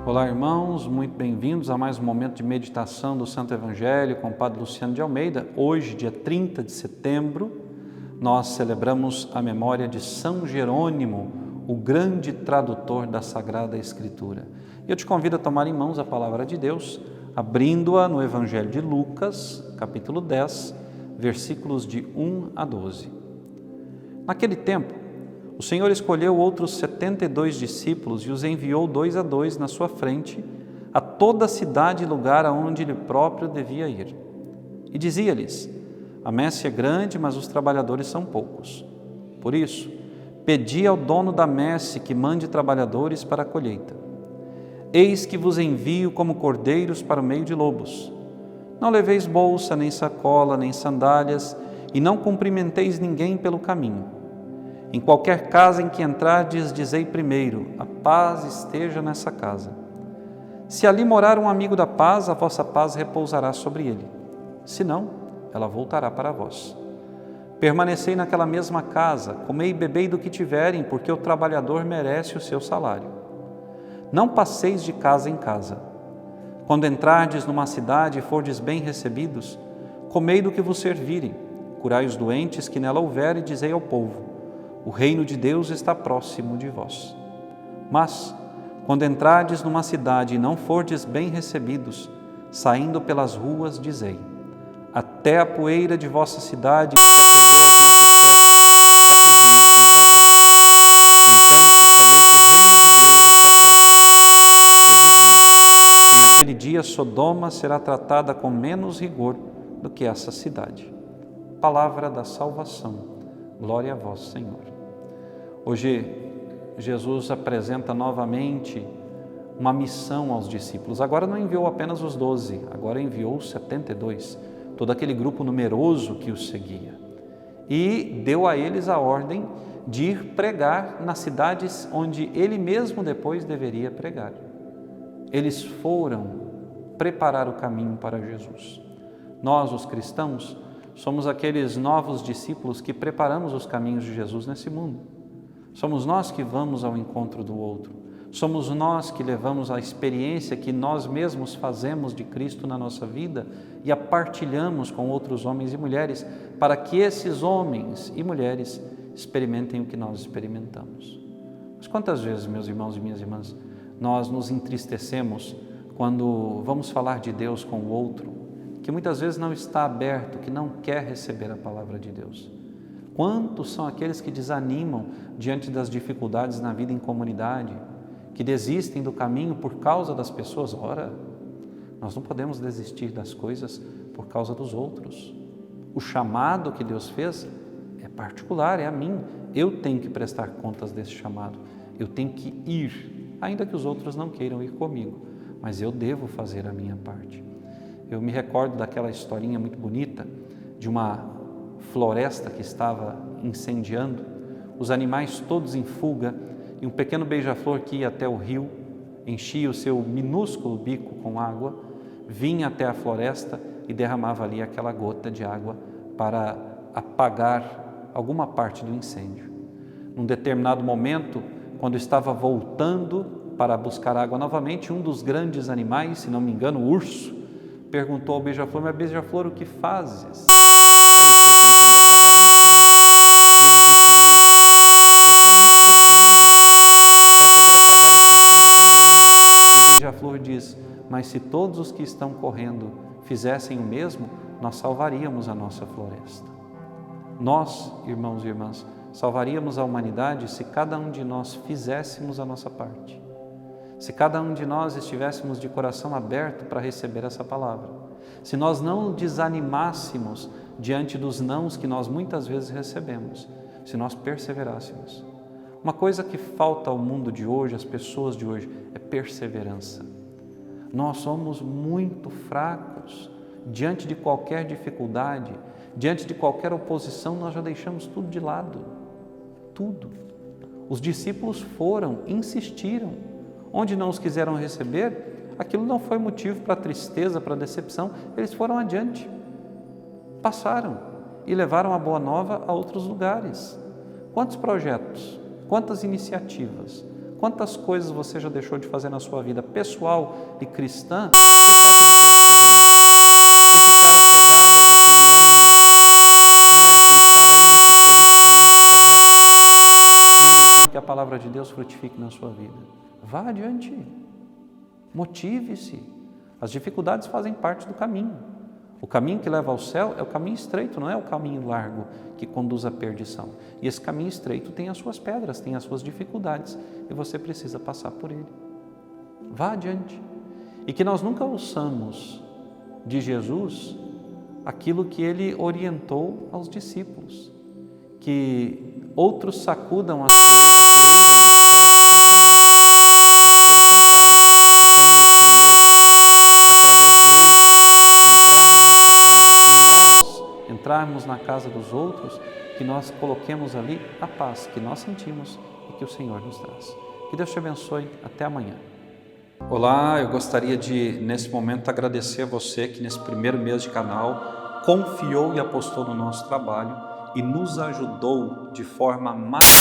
Olá, irmãos, muito bem-vindos a mais um momento de meditação do Santo Evangelho com o Padre Luciano de Almeida. Hoje, dia 30 de setembro, nós celebramos a memória de São Jerônimo, o grande tradutor da Sagrada Escritura. Eu te convido a tomar em mãos a Palavra de Deus, abrindo-a no Evangelho de Lucas, capítulo 10, versículos de 1 a 12. Naquele tempo, o Senhor escolheu outros 72 discípulos e os enviou 2 a 2 na sua frente a toda a cidade e lugar aonde ele próprio devia ir. E dizia-lhes: a messe é grande, mas os trabalhadores são poucos. Por isso, pedi ao dono da messe que mande trabalhadores para a colheita. Eis que vos envio como cordeiros para o meio de lobos. Não leveis bolsa, nem sacola, nem sandálias, e não cumprimenteis ninguém pelo caminho. Em qualquer casa em que entrardes, dizei primeiro: a paz esteja nessa casa. Se ali morar um amigo da paz, a vossa paz repousará sobre ele. Se não, ela voltará para vós. Permanecei naquela mesma casa, comei e bebei do que tiverem, porque o trabalhador merece o seu salário. Não passeis de casa em casa. Quando entrardes numa cidade e fordes bem recebidos, comei do que vos servirem, curai os doentes que nela houver e dizei ao povo: o reino de Deus está próximo de vós. Mas, quando entrardes numa cidade e não fordes bem recebidos, saindo pelas ruas, dizei: até a poeira de vossa cidade que sacudou os nossos pés, sacudimos junto a vós. Então sabeis que o reino de Deus está próximo. Eu vos digo que naquele dia Sodoma será tratada com menos rigor do que essa cidade. Palavra da salvação. Glória a vós, Senhor. Hoje, Jesus apresenta novamente uma missão aos discípulos. Agora não enviou apenas os 12, agora enviou os 72, todo aquele grupo numeroso que os seguia. E deu a eles a ordem de ir pregar nas cidades onde ele mesmo depois deveria pregar. Eles foram preparar o caminho para Jesus. Nós, os cristãos, somos aqueles novos discípulos que preparamos os caminhos de Jesus nesse mundo. Somos nós que vamos ao encontro do outro. Somos nós que levamos a experiência que nós mesmos fazemos de Cristo na nossa vida e a partilhamos com outros homens e mulheres para que esses homens e mulheres experimentem o que nós experimentamos. Mas quantas vezes, meus irmãos e minhas irmãs, nós nos entristecemos quando vamos falar de Deus com o outro, que muitas vezes não está aberto, que não quer receber a palavra de Deus. Quantos são aqueles que desanimam diante das dificuldades na vida em comunidade, que desistem do caminho por causa das pessoas? Ora, nós não podemos desistir das coisas por causa dos outros. O chamado que Deus fez é particular, é a mim. Eu tenho que prestar contas desse chamado. Eu tenho que ir, ainda que os outros não queiram ir comigo, mas eu devo fazer a minha parte. Eu me recordo daquela historinha muito bonita de uma floresta que estava incendiando, os animais todos em fuga e um pequeno beija-flor que ia até o rio, enchia o seu minúsculo bico com água, vinha até a floresta e derramava ali aquela gota de água para apagar alguma parte do incêndio. Num determinado momento, quando estava voltando para buscar água novamente, um dos grandes animais, se não me engano, o urso, perguntou ao beija-flor: mas beija-flor, o que fazes? Tentando apagar o incêndio. E ele disse: eu estou indo pelo reino, para poder apagar esse incêndio pelo reino. E o beija-flor diz: mas se todos os que estão correndo fizessem o mesmo, nós salvaríamos a nossa floresta. Nós, irmãos e irmãs, salvaríamos a humanidade se cada um de nós fizéssemos a nossa parte. Se cada um de nós estivéssemos de coração aberto para receber essa palavra. Se nós não desanimássemos diante dos nãos que nós muitas vezes recebemos, se nós perseverássemos. Uma coisa que falta ao mundo de hoje, às pessoas de hoje, é perseverança. Nós somos muito fracos diante de qualquer dificuldade, diante de qualquer oposição, nós já deixamos tudo de lado. Tudo. Os discípulos foram, insistiram. Onde não os quiseram receber, aquilo não foi motivo para tristeza, para decepção, eles foram adiante. Passaram e levaram a boa nova a outros lugares. Quantos projetos, quantas iniciativas, quantas coisas você já deixou de fazer na sua vida pessoal e cristã por causa de ficar apegado às opiniões, pensar ainda que é politicamente correto, não deixando que a palavra de Deus frutifique na sua vida. Vá adiante, motive-se. As dificuldades fazem parte do caminho. O caminho que leva ao céu é o caminho estreito, não é o caminho largo que conduz à perdição. E esse caminho estreito tem as suas pedras, tem as suas dificuldades, e você precisa passar por ele. Vá adiante. E que nós nunca ouçamos de Jesus aquilo que ele orientou aos discípulos, que outros sacudam a poeira no céu contra nós. Pelo contrário, quando o Senhor, através do outro, entrar na nossa casa e nós entrarmos na casa dos outros, que nós coloquemos ali a paz que nós sentimos e que o Senhor nos traz. Que Deus te abençoe. Até amanhã. Olá, eu gostaria de, nesse momento, agradecer a você que nesse primeiro mês de canal confiou e apostou no nosso trabalho e nos ajudou de forma mais